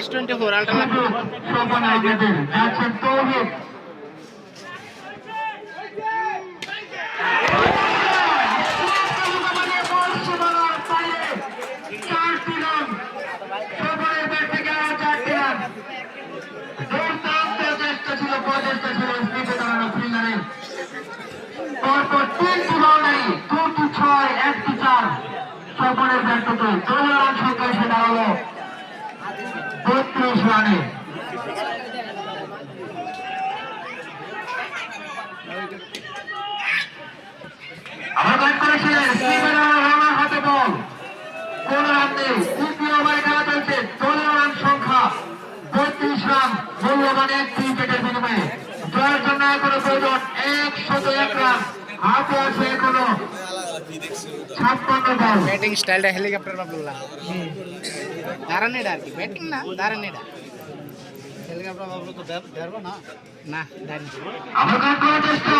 S24 ultra Sovan আহমেদের আছেন তৌহিদ পরপর 3টি বাউন্ডারি 2টি 6 1টি 4 শোভনের ব্যর্থতে দলীয় রান সংখ্যা এসে দাঁড়ালো 32 রানে। আবার ব্যাট করেছিলেন রানার হাতে বল, কোন রান নেই। তৃতীয় ওভারে খেলা চলছে, দলীয় রান সংখ্যা 32 রান, মূল্যবান 1 উইকেটের বিনিময়ে। জয়ের জন্য এখনো প্রয়োজন 101 রান, হাতে আছে এখনো 56 বল। ব্যাটিং স্টাইলটা হেলিকপ্টার বাবুল্লাহ দাঁড়ানেডা আর কি, ব্যাটিং না দাঁড়ানেডা। হেলিকপ্টার বাবুল্লাহ তো দাঁড়াবো না, না দাঁড়ানি। আবার ব্যাট করার চেষ্টা,